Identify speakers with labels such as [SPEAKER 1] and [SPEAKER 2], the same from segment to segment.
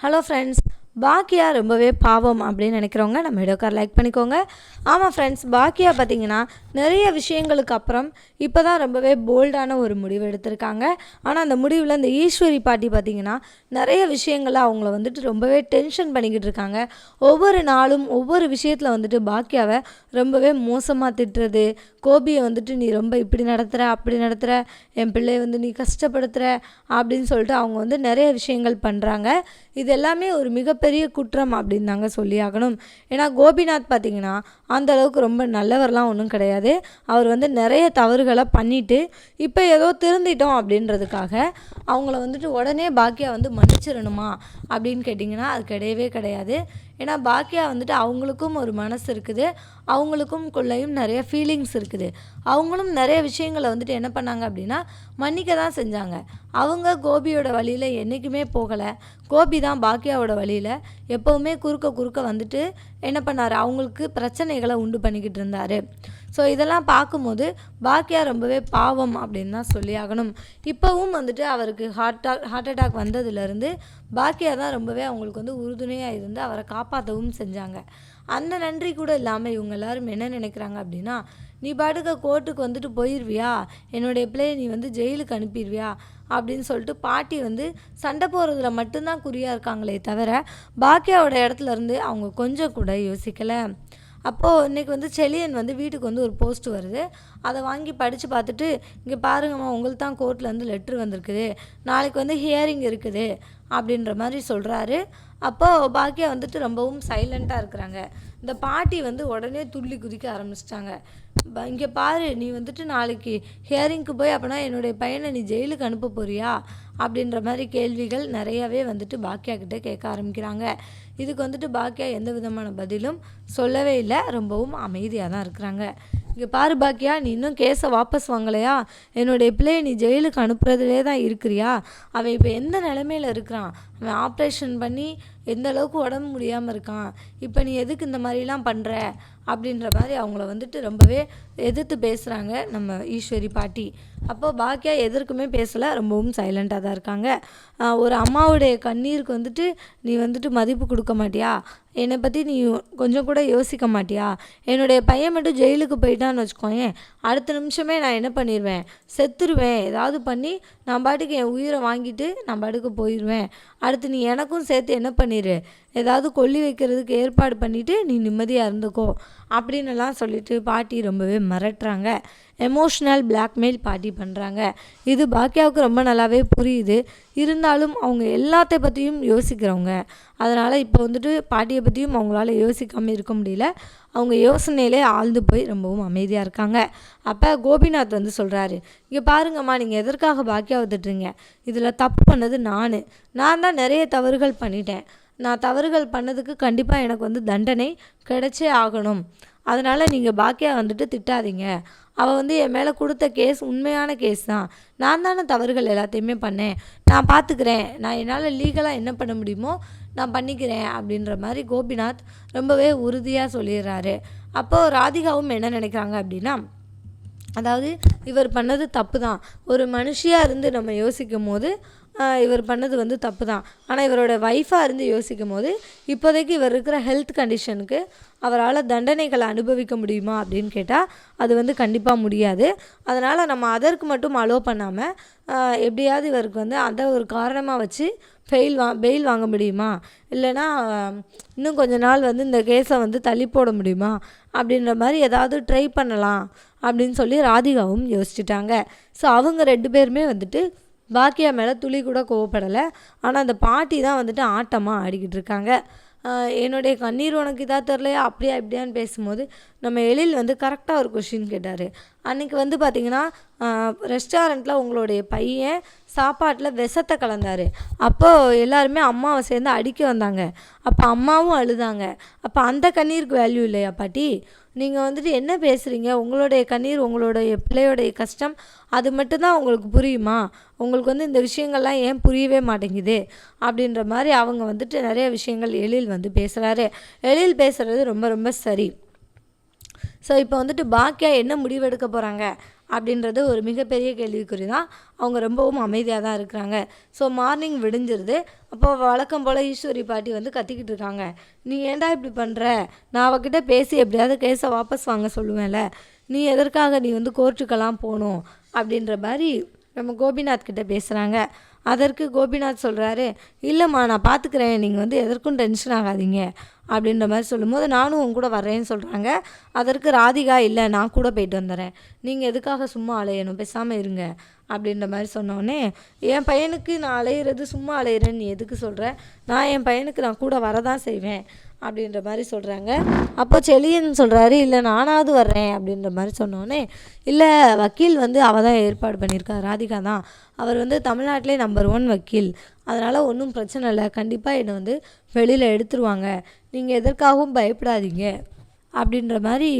[SPEAKER 1] Hello friends, பாக்கியா ரொம்பவே பாவம் அப்படின்னு நினைக்கிறவங்க நம்ம வீடியோக்கார் லைக் பண்ணிக்கோங்க. ஆமாம் ஃப்ரெண்ட்ஸ், பாக்கியா பார்த்திங்கன்னா நிறைய விஷயங்களுக்கு அப்புறம் இப்போ தான் ரொம்பவே போல்டான ஒரு முடிவு எடுத்திருக்காங்க. ஆனால் அந்த முடிவில் இந்த ஈஸ்வரி பாட்டி பார்த்திங்கன்னா நிறைய விஷயங்களை அவங்கள வந்துட்டு ரொம்பவே டென்ஷன் பண்ணிக்கிட்டு இருக்காங்க. ஒவ்வொரு நாளும் ஒவ்வொரு விஷயத்தில் வந்துட்டு பாக்கியாவை ரொம்பவே மோசமாக திட்டுறது, கோபியை வந்துட்டு நீ ரொம்ப இப்படி நடத்துகிற அப்படி நடத்துகிற, என் பிள்ளையை வந்து நீ கஷ்டப்படுத்துகிற அப்படின்னு சொல்லிட்டு அவங்க வந்து நிறைய விஷயங்கள் பண்ணுறாங்க. இது எல்லாமே ஒரு மிகப்பெரிய குற்றம் அப்படின்னு தாங்க சொல்லி ஆகணும். ஏன்னா கோபிநாத் பார்த்திங்கன்னா அந்த அளவுக்கு ரொம்ப நல்லவர்லாம் ஒன்றும் கிடையாது. அவர் வந்து நிறைய தவறுகளை பண்ணிவிட்டு இப்போ ஏதோ திருந்திட்டோம் அப்படின்றதுக்காக அவங்கள வந்துட்டு உடனே பாக்கியா வந்து மன்னிச்சிடணுமா அப்படின்னு கேட்டிங்கன்னா அது கிடையவே கிடையாது. ஏன்னா பாக்கியா வந்துட்டு அவங்களுக்கும் ஒரு மனசு இருக்குது, அவங்களுக்கும் குள்ளையும் நிறைய ஃபீலிங்ஸ் இருக்குது. அவங்களும் நிறைய விஷயங்களை வந்துட்டு என்ன பண்ணாங்க அப்படின்னா மன்னிக்க தான் செஞ்சாங்க. அவங்க கோபியோட வழியில் என்றைக்குமே போகலை. கோபி தான் பாக்கியாவோட வழியில் எப்போவுமே குறுக்க வந்துட்டு என்ன பண்ணார், அவங்களுக்கு பிரச்சனைகளை உண்டு பண்ணிக்கிட்டு இருந்தார். ஸோ இதெல்லாம் பார்க்கும்போது பாக்கியா ரொம்பவே பாவம் அப்படின்னு தான் சொல்லி ஆகணும். இப்போவும் வந்துட்டு அவருக்கு ஹார்ட் அட்டாக் வந்ததுலேருந்து பாக்கியா தான் ரொம்பவே அவங்களுக்கு வந்து உறுதுணையாக இருந்து அவரை காப்பாற்றவும் செஞ்சாங்க. அந்த நன்றி கூட இல்லாமல் இவங்க எல்லாரும் என்ன நினைக்கிறாங்க அப்படின்னா, நீ பாட்டுக்கு கோர்ட்டுக்கு வந்துட்டு போயிடுவியா, என்னுடைய பிள்ளையை நீ வந்து ஜெயிலுக்கு அனுப்பிடுவியா அப்படின்னு சொல்லிட்டு பாட்டி வந்து சண்டை போடுறதுல மட்டும்தான் குறியாக இருக்காங்களே தவிர பாக்கியாவோட இடத்துல இருந்து அவங்க கொஞ்சம் கூட யோசிக்கலை. அப்போது இன்றைக்கி வந்து செலியன் வந்து வீட்டுக்கு வந்து ஒரு போஸ்ட் வருது. அதை வாங்கி படித்து பார்த்துட்டு, இங்கே பாருங்கம்மா உங்களுக்கு தான் கோர்ட்லேருந்து லெட்ரு வந்திருக்குது, நாளைக்கு வந்து ஹியரிங் இருக்குது அப்படின்ற மாதிரி சொல்கிறாரு. அப்போது பாக்கியா வந்துட்டு ரொம்பவும் சைலண்ட்டாக இருக்கிறாங்க. இந்த பாட்டி வந்து உடனே துள்ளி குதிக்க ஆரம்பிச்சிட்டாங்க. இங்கே பாரு, நீ வந்துட்டு நாளைக்கு ஹியரிங்க்கு போய் அப்படின்னா என்னுடைய பையனை நீ ஜெயிலுக்கு அனுப்ப போறியா அப்படின்ற மாதிரி கேள்விகள் நிறையாவே வந்துட்டு பாக்கியா கிட்டே கேட்க ஆரம்பிக்கிறாங்க. இதுக்கு வந்துட்டு பாக்கியா எந்த விதமான பதிலும் சொல்லவே இல்லை, ரொம்பவும் அமைதியாக தான் இருக்கிறாங்க. இங்கே பாரு பாக்கியா, நீ இன்னும் கேஸை வாபஸ் வாங்கலையா, என்னுடைய பிள்ளையை நீ ஜெயிலுக்கு அனுப்புறதுலே தான் இருக்கிறியா, அவன் இப்போ எந்த நிலமையில் இருக்கிறான், அவன் ஆப்ரேஷன் பண்ணி எந்த அளவுக்கு உடம்பு முடியாமல் இருக்கான், இப்போ நீ எதுக்கு இந்த மாதிரிலாம் பண்ணுற அப்படின்ற மாதிரி அவங்கள வந்துட்டு ரொம்பவே எதிர்த்து பேசுகிறாங்க நம்ம ஈஸ்வரி பாட்டி. அப்போது பாக்கியா எதற்குமே பேசலை, ரொம்பவும் சைலண்ட்டாக தான் இருக்காங்க. ஒரு அம்மாவுடைய கண்ணீருக்கு வந்துட்டு நீ வந்துட்டு மதிப்பு கொடுக்க மாட்டியா, என்னை பற்றி நீ கொஞ்சம் கூட யோசிக்க மாட்டியா, என்னுடைய பையன் மட்டும் ஜெயிலுக்கு போயிட்டான்னு வச்சுக்கோயேன், அடுத்த நிமிஷமே நான் என்ன பண்ணிடுவேன், செத்துருவேன், ஏதாவது பண்ணி நான் பாட்டுக்கு என் உயிரை வாங்கிட்டு நான் பாட்டுக்கு போயிடுவேன், அடுத்து நீ எனக்கும் சேர்த்து என்ன பண்ணிடு, ஏதாவது கொல்லி வைக்கிறதுக்கு ஏற்பாடு பண்ணிவிட்டு நீ நிம்மதியாக இருந்துக்கோ அப்படின்னுலாம் சொல்லிட்டு பாட்டி ரொம்பவே மிரட்டுறாங்க. எமோஷ்னல் பிளாக்மெயில் பாட்டி பண்ணுறாங்க. இது பாக்கியாவுக்கு ரொம்ப நல்லாவே புரியுது. இருந்தாலும் அவங்க எல்லாத்த பற்றியும் யோசிக்கிறவங்க. அதனால் இப்போ வந்துட்டு பாட்டியை பற்றியும் அவங்களால யோசிக்காமல் இருக்க முடியல. அவங்க யோசனையிலே ஆழ்ந்து போய் ரொம்பவும் அமைதியாக இருக்காங்க. அப்போ கோபிநாத் வந்து சொல்கிறாரு, இங்கே பாருங்கம்மா, நீங்கள் எதற்காக பாக்கியாவை திட்டுறீங்க, இதில் தப்பு பண்ணது நான் தான் நிறைய தவறுகள் பண்ணிட்டேன். நான் தவறுகள் பண்ணதுக்கு கண்டிப்பாக எனக்கு வந்து தண்டனை கிடைச்சே ஆகணும். அதனால் நீங்கள் பாக்கியா வந்துட்டு திட்டாதீங்க. அவள் வந்து என் மேலே கொடுத்த கேஸ் உண்மையான கேஸ் தான். நான் தானே தவறுகள் எல்லாத்தையுமே பண்ணேன், நான் பார்த்துக்கிறேன், நான் என்னால் லீகலாக என்ன பண்ண முடியுமோ நான் பண்ணிக்கிறேன் அப்படின்ற மாதிரி கோபிநாத் ரொம்பவே உறுதியாக சொல்லிடுறாரு. அப்போது ராதிகாவும் என்ன நினைக்கிறாங்க அப்படின்னா, அதாவது இவர் பண்ணது தப்பு தான், ஒரு மனுஷியாக இருந்து நம்ம யோசிக்கும் போது இவர் பண்ணது வந்து தப்பு தான். ஆனால் இவரோட ஒய்ஃபாக இருந்து யோசிக்கும் போது இப்போதைக்கு இவர் இருக்கிற ஹெல்த் கண்டிஷனுக்கு அவரால் தண்டனைகளை அனுபவிக்க முடியுமா அப்படின்னு கேட்டால் அது வந்து கண்டிப்பாக முடியாது. அதனால் நம்ம அதற்கு மட்டும் அலோவ் பண்ணாமல் எப்படியாவது இவருக்கு வந்து அதை ஒரு காரணமாக வச்சு பெயில் வாங்க முடியுமா, இல்லைனா இன்னும் கொஞ்ச நாள் வந்து இந்த கேஸை வந்து தள்ளி போட முடியுமா அப்படின்ற மாதிரி ஏதாவது ட்ரை பண்ணலாம் அப்படின்னு சொல்லி ராதிகாவும் யோசிச்சுட்டாங்க. ஸோ அவங்க 2 பேருமே வந்துட்டு பாக்கியா மேலே துளி கூட கோவப்படலை. ஆனால் அந்த பாட்டி தான் வந்துட்டு ஆட்டமாக ஆடிக்கிட்டு இருக்காங்க. என்னுடைய கண்ணீர் உனக்கு இதாக தெரிலையா அப்படியா இப்படியான்னு பேசும்போது நம்ம எழில் வந்து கரெக்டாக ஒரு கொஷின் கேட்டார். அன்றைக்கி வந்து பார்த்திங்கன்னா ரெஸ்டாரண்ட்டில் உங்களுடைய பையன் சாப்பாட்டில் விஷத்தை கலந்தார். அப்போது எல்லாருமே அம்மாவை சேர்ந்து அடிக்க வந்தாங்க. அப்போ அம்மாவும் அழுதாங்க. அப்போ அந்த கண்ணீருக்கு வேல்யூ இல்லையா பாட்டி, நீங்கள் வந்துட்டு என்ன பேசுகிறீங்க, உங்களுடைய கண்ணீர் உங்களுடைய பிள்ளையோடைய கஷ்டம் அது மட்டும்தான் உங்களுக்கு புரியுமா, உங்களுக்கு வந்து இந்த விஷயங்கள்லாம் ஏன் புரியவே மாட்டேங்குது அப்படின்ற மாதிரி அவங்க வந்துட்டு நிறைய விஷயங்கள் எழில் வந்து பேசுகிறாரு. எழில் பேசுகிறது ரொம்ப ரொம்ப சரி. ஸோ இப்போ வந்துட்டு பாக்கியா என்ன முடிவெடுக்க போகிறாங்க அப்படின்றது ஒரு மிகப்பெரிய கேள்விக்குறி தான். அவங்க ரொம்பவும் அமைதியாக தான் இருக்கிறாங்க. ஸோ மார்னிங் விடிஞ்சிருது. அப்போ வழக்கம் போல் ஈஸ்வரி பாட்டி வந்து கத்திக்கிட்டு இருக்காங்க. நீ ஏன்டா இப்படி பண்ணுற? நான் அவகிட்ட பேசி எப்படியாவது கேஸை வாபஸ் வாங்க சொல்லுவேன்ல, நீ எதற்காக நீ வந்து கோர்ட்டுக்கெல்லாம் போகணும் அப்படின்ற மாதிரி நம்ம கோபிநாத் கிட்ட பேசுகிறாங்க. அதற்கு கோபிநாத் சொல்கிறாரு, இல்லைம்மா நான் பார்த்துக்கிறேன், நீங்கள் வந்து எதற்கும் டென்ஷன் ஆகாதீங்க அப்படின்ற மாதிரி சொல்லும்போது, நானும் உன் கூட வர்றேன்னு சொல்கிறாங்க. அதற்கு ராதிகா, இல்லை நான் கூட போயிட்டு வந்துடுறேன், நீங்கள் எதுக்காக சும்மா அலையணும், பேசாமல் இருங்க அப்படின்ற மாதிரி சொன்னோடனே, என் பையனுக்கு நான் அலையிறது சும்மா அலையிறேன்னு நீ எதுக்கு சொல்கிற? நான் என் பையனுக்கு நான் கூட வரதான் செய்வேன் அப்படின்ற மாதிரி சொல்கிறாங்க. அப்போ செழியன் சொல்கிறாரு, இல்லை நானாவது வர்றேன் அப்படின்ற மாதிரி சொன்னோடனே, இல்லை வக்கீல் வந்து அவள் தான் ஏற்பாடு பண்ணியிருக்கா, ராதிகா தான், அவர் வந்து தமிழ்நாட்டிலே நம்பர் 1 வக்கீல், அதனால் ஒன்றும் பிரச்சனை இல்லை, கண்டிப்பாக என்னை வந்து வெளியில் எடுத்துருவாங்க, நீங்கள் எதற்காகவும் பயப்படாதீங்க அப்படின்ற மாதிரி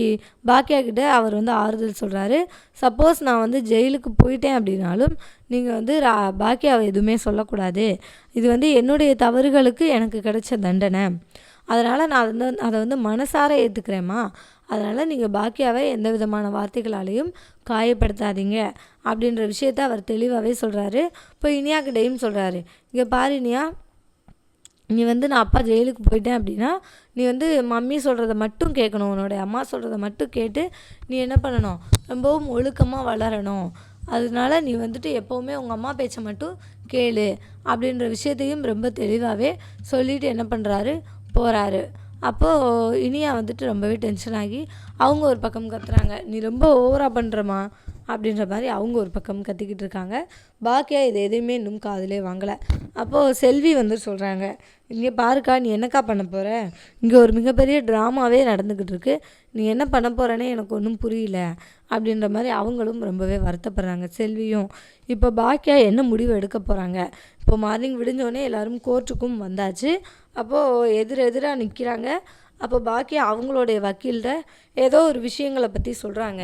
[SPEAKER 1] பாக்கியா கிட்ட அவர் வந்து ஆறுதல் சொல்கிறாரு. சப்போஸ் நான் வந்து ஜெயிலுக்கு போயிட்டேன் அப்படின்னாலும் நீங்கள் வந்து பாக்கியாவை எதுவுமே சொல்லக்கூடாது, இது வந்து என்னுடைய தவறுகளுக்கு எனக்கு கிடைச்ச தண்டனை, அதனால் நான் அதை வந்து மனசார ஏற்றுக்கிறேம்மா, அதனால் நீங்கள் பாக்கியாவை எந்த விதமான வார்த்தைகளாலேயும் காயப்படுத்தாதீங்க அப்படின்ற விஷயத்த அவர் தெளிவாகவே சொல்கிறாரு. இப்போ இனியாக்கிட்டையும் சொல்கிறாரு, இங்கே பாரு இனியா, நீ வந்து நான் அப்பா ஜெயிலுக்கு போயிட்டேன் அப்படின்னா நீ வந்து மம்மி சொல்கிறத மட்டும் கேட்கணும், உன்னோடைய அம்மா சொல்கிறத மட்டும் கேட்டு நீ என்ன பண்ணணும், ரொம்பவும் ஒழுக்கமாக வளரணும், அதனால நீ வந்துட்டு எப்போவுமே உங்கள் அம்மா பேச்சை மட்டும் கேளு அப்படின்ற விஷயத்தையும் ரொம்ப தெளிவாகவே சொல்லிவிட்டு என்ன பண்ணுறாரு, போகிறாரு. அப்போது இனியா வந்துட்டு ரொம்பவே டென்ஷன் ஆகி அவங்க ஒரு பக்கம் கத்துறாங்க, நீ ரொம்ப ஓவராக பண்ணுறமா அப்படின்ற மாதிரி அவங்க ஒரு பக்கம் கத்திக்கிட்டு இருக்காங்க. பாக்கியா இது எதையுமே இன்னும் காதிலே வாங்கலை. அப்போது செல்வி வந்து சொல்கிறாங்க, இங்கே பாருக்கா, நீ என்னக்கா பண்ண போகிற, இங்கே ஒரு மிகப்பெரிய ட்ராமாவே நடந்துக்கிட்டு இருக்கு, நீ என்ன பண்ண போகிறேன்னே எனக்கு ஒன்றும் புரியல அப்படின்ற மாதிரி அவங்களும் ரொம்பவே வருத்தப்படுறாங்க. செல்வியும் இப்போ பாக்கியா என்ன முடிவு எடுக்க போகிறாங்க, இப்போ மார்னிங் விடிஞ்சோடனே எல்லோரும் கோர்ட்டுக்கும் வந்தாச்சு. அப்போது எதிராக நிற்கிறாங்க. அப்போ பாக்கியா அவங்களுடைய வக்கீல்கிட்ட ஏதோ ஒரு விஷயங்களை பற்றி சொல்கிறாங்க.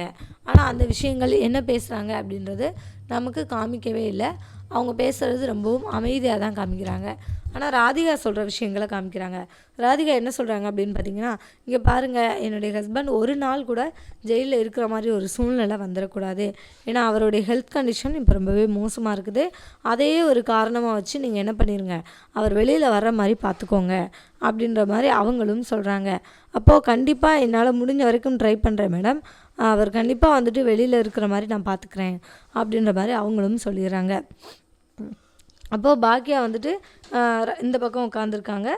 [SPEAKER 1] ஆனால் அந்த விஷயங்கள் என்ன பேசுகிறாங்க அப்படின்றது நமக்கு காமிக்கவே இல்லை. அவங்க பேசுகிறது ரொம்பவும் அமைதியாக தான் காமிக்கிறாங்க. ஆனால் ராதிகா சொல்கிற விஷயங்களை காமிக்கிறாங்க. ராதிகா என்ன சொல்கிறாங்க அப்படின்னு பார்த்தீங்கன்னா, இங்கே பாருங்கள், என்னுடைய ஹஸ்பண்ட் ஒரு நாள் கூட ஜெயிலில் இருக்கிற மாதிரி ஒரு சூழ்நிலை வந்துடக்கூடாது, ஏன்னா அவருடைய ஹெல்த் கண்டிஷன் இப்போ ரொம்பவே மோசமாக இருக்குது, அதையே ஒரு காரணமாக வச்சு நீங்கள் என்ன பண்ணிடுங்க, அவர் வெளியில் வர்ற மாதிரி பார்த்துக்கோங்க அப்படின்ற மாதிரி அவங்களும் சொல்கிறாங்க. அப்போது கண்டிப்பாக என்னால் முடிஞ்ச வரைக்கும் ட்ரை பண்ணுறேன் மேடம், அவர் கண்டிப்பாக வந்துட்டு வெளியில் இருக்கிற மாதிரி நான் பார்த்துக்கிறேன் அப்படின்ற மாதிரி அவங்களும் சொல்லிடுறாங்க. அப்போது பாக்கியா வந்துட்டு இந்த பக்கம் உட்காந்துருக்காங்க,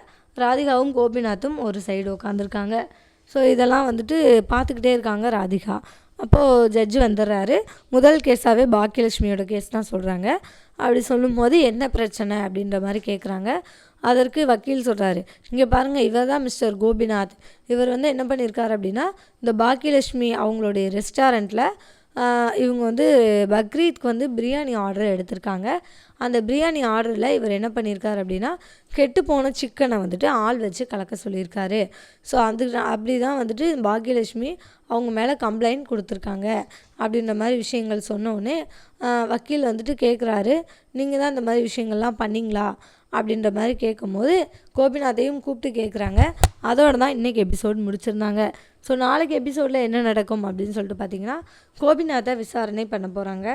[SPEAKER 1] ராதிகாவும் கோபிநாத்தும் ஒரு சைடு உட்காந்துருக்காங்க. ஸோ இதெல்லாம் வந்துட்டு பார்த்துக்கிட்டே இருக்காங்க ராதிகா. அப்போது ஜட்ஜு வந்துடுறாரு. முதல் கேஸாகவே பாக்கியலட்சுமியோட கேஸ் தான் சொல்கிறாங்க. அப்படி சொல்லும்போது என்ன பிரச்சனை அப்படின்ற மாதிரி கேட்குறாங்க. அதற்கு வக்கீல் சொல்கிறாரு, இங்கே பாருங்கள், இவர் தான் மிஸ்டர் கோபிநாத், இவர் வந்து என்ன பண்ணியிருக்காரு அப்படின்னா, இந்த பாக்கியலட்சுமி அவங்களுடைய ரெஸ்டாரண்ட்டில் இவங்க வந்து பக்ரீத்க்கு வந்து பிரியாணி ஆர்டர் எடுத்திருக்காங்க. அந்த பிரியாணி ஆர்டரில் இவர் என்ன பண்ணியிருக்காரு அப்படின்னா, கெட்டு போன சிக்கனை வந்துட்டு ஆள் வச்சு கலக்க சொல்லியிருக்காரு. ஸோ அப்படி தான் வந்துட்டு பாக்கியலட்சுமி அவங்க மேலே கம்ப்ளைண்ட் கொடுத்துருக்காங்க அப்படின்ற மாதிரி விஷயங்கள் சொன்னோடனே வக்கீல் வந்துட்டு கேட்குறாரு, நீங்கள் தான் இந்த மாதிரி விஷயங்கள்லாம் பண்ணிங்களா அப்படின்ற மாதிரி கேட்கும்போது கோபிநாத்தையும் கூப்பிட்டு கேட்குறாங்க. அதோடு தான் இன்றைக்கி எபிசோட் முடிச்சிருந்தாங்க. ஸோ நாளைக்கு எபிசோடில் என்ன நடக்கும் அப்படின்னு சொல்லிட்டு பார்த்தீங்கன்னா, கோபிநாத்தை விசாரணை பண்ண போகிறாங்க.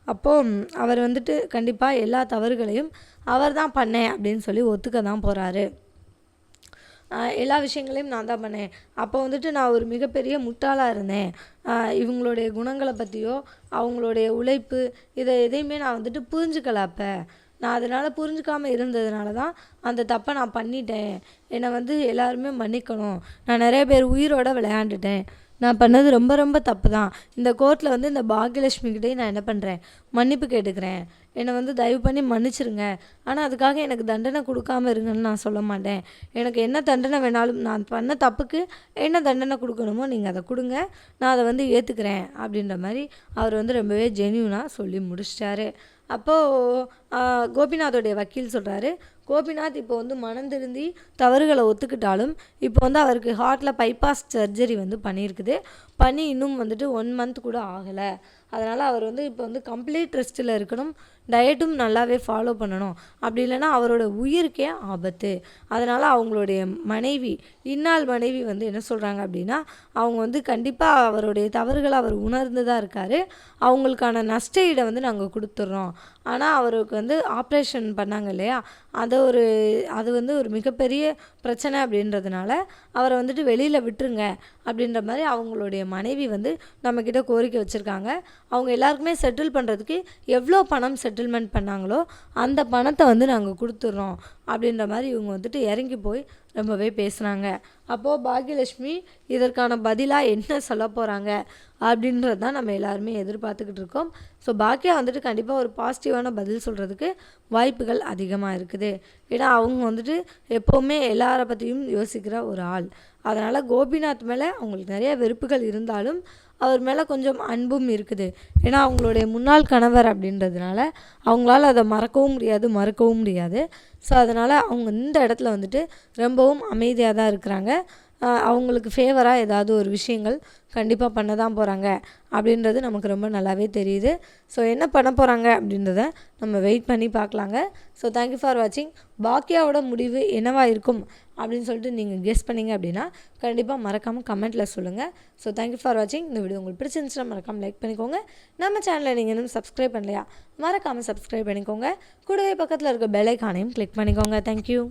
[SPEAKER 1] அப்போது அவர் வந்துட்டு கண்டிப்பாக எல்லா தவறுகளையும் அவர் தான் பண்ணேன் அப்படின்னு சொல்லி ஒத்துக்க தான் போகிறாரு. எல்லா விஷயங்களையும் நான் தான் பண்ணேன், அப்போ வந்துட்டு நான் ஒரு மிகப்பெரிய முட்டாளாக இருந்தேன், இவங்களுடைய குணங்களை பற்றியோ அவங்களுடைய உழைப்பு இதை எதையுமே நான் வந்துட்டு புரிஞ்சுக்கல, அப்போ நான் அதனால் புரிஞ்சுக்காமல் இருந்ததுனால தான் அந்த தப்பை நான் பண்ணிட்டேன், என்னை வந்து எல்லாருமே மன்னிக்கணும், நான் நிறைய பேர் உயிரோடு விளையாண்டுட்டேன், நான் பண்ணது ரொம்ப ரொம்ப தப்பு தான், இந்த கோர்ட்டில் வந்து இந்த பாக்கியலட்சுமிக்கிட்டே நான் என்ன பண்ணுறேன், மன்னிப்பு கேட்டுக்கிறேன், என்னை வந்து தயவு பண்ணி மன்னிச்சிருங்க, ஆனால் அதுக்காக எனக்கு தண்டனை கொடுக்காமல் இருங்கன்னு நான் சொல்ல மாட்டேன், எனக்கு என்ன தண்டனை வேணாலும், நான் பண்ண தப்புக்கு என்ன தண்டனை கொடுக்கணுமோ நீங்கள் அதை கொடுங்க, நான் அதை வந்து ஏற்றுக்கிறேன் அப்படின்ற மாதிரி அவர் வந்து ரொம்பவே ஜென்யூனாக சொல்லி முடிச்சிட்டாரு. அப்போது கோபிநாத்தோடைய வக்கீல் சொல்கிறாரு, கோபிநாத் இப்போ வந்து மனம் திருந்தி தவறுகளை ஒத்துக்கிட்டாலும் இப்போ வந்து அவருக்கு ஹார்ட்டில் பைபாஸ் சர்ஜரி வந்து பண்ணியிருக்குது, பண்ணி இன்னும் வந்துட்டு 1 மந்த் கூட ஆகலை, அதனால் அவர் வந்து இப்போ வந்து கம்ப்ளீட் ரெஸ்ட்டில் இருக்கணும், டயட்டும் நல்லாவே ஃபாலோ பண்ணணும். அப்படி இல்லைன்னா அவரோட உயிருக்கே ஆபத்து. அதனால் அவங்களுடைய மனைவி, இன்னாள் மனைவி வந்து என்ன சொல்கிறாங்க அப்படின்னா, அவங்க வந்து கண்டிப்பாக அவருடைய தவறுகளை அவர் உணர்ந்து தான் இருக்கார். அவங்களுக்கான நஷ்ட ஈடை வந்து நாங்கள் கொடுத்துட்றோம். ஆனால் அவருக்கு வந்து ஆப்ரேஷன் பண்ணாங்க இல்லையா, அது வந்து ஒரு மிகப்பெரிய பிரச்சனை அப்படின்றதுனால அவரை வந்துட்டு வெளியில் விட்டுருங்க அப்படின்ற மாதிரி அவங்களுடைய மனைவி வந்து நம்மக்கிட்ட கோரிக்கை வச்சுருக்காங்க. அவங்க எல்லாருக்குமே செட்டில் பண்ணுறதுக்கு எவ்வளோ பணம் செட்டில்மெண்ட் பண்ணாங்களோ அந்த பணத்தை வந்து நாங்கள் கொடுத்துட்றோம் அப்படின்ற மாதிரி இவங்க வந்துட்டு இறங்கி போய் ரொம்பவே பேசுனாங்க. அப்போது பாக்யலட்சுமி இதற்கான பதிலாக என்ன சொல்ல போகிறாங்க அப்படின்றது தான் நம்ம எல்லாருமே எதிர்பார்த்துக்கிட்டு இருக்கோம். ஸோ பாக்கியா வந்துட்டு கண்டிப்பாக ஒரு பாசிட்டிவான பதில் சொல்கிறதுக்கு வாய்ப்புகள் அதிகமாக இருக்குது. ஏன்னா அவங்க வந்துட்டு எப்போவுமே எல்லாரை பற்றியும் யோசிக்கிற ஒரு ஆள். அதனால் கோபிநாத் மேலே அவங்களுக்கு நிறைய வெறுப்புகள் இருந்தாலும் அவர் மேலே கொஞ்சம் அன்பும் இருக்குது. ஏன்னா அவங்களுடைய முன்னாள் கணவர் அப்படின்றதுனால அவங்களால அதை மறக்கவும் முடியாது, மறுக்கவும் முடியாது. ஸோ அதனால் அவங்க இந்த இடத்துல வந்துட்டு ரொம்பவும் அமைதியாக தான் இருக்கிறாங்க. அவங்களுக்கு ஃபேவராக ஏதாவது ஒரு விஷயங்கள் கண்டிப்பாக பண்ண தான் போகிறாங்க அப்படின்றது நமக்கு ரொம்ப நல்லாவே தெரியுது. ஸோ என்ன பண்ண போகிறாங்க அப்படின்றத நம்ம வெயிட் பண்ணி பார்க்கலாங்க. ஸோ தேங்க்யூ ஃபார் வாட்சிங். பாக்கியாவோட முடிவு என்னவாக இருக்கும் அப்படின்னு சொல்லிட்டு நீங்கள் கெஸ் பண்ணிங்க அப்படின்னா கண்டிப்பாக மறக்காமல் கமெண்ட்டில் சொல்லுங்கள். ஸோ தேங்க்யூ ஃபார் வாட்சிங். இந்த வீடியோ உங்களுக்கு பிடிச்சிருந்துச்சுன்னா மறக்காமல் லைக் பண்ணிக்கோங்க. நம்ம சேனலை நீங்கள் இன்னும் சப்ஸ்கிரைப் பண்ணலையா, மறக்காமல் சப்ஸ்கிரைப் பண்ணிக்கோங்க. கூடவே பக்கத்தில் இருக்க பெல் ஐகானையும் கிளிக் பண்ணிக்கோங்க. தேங்க்யூ.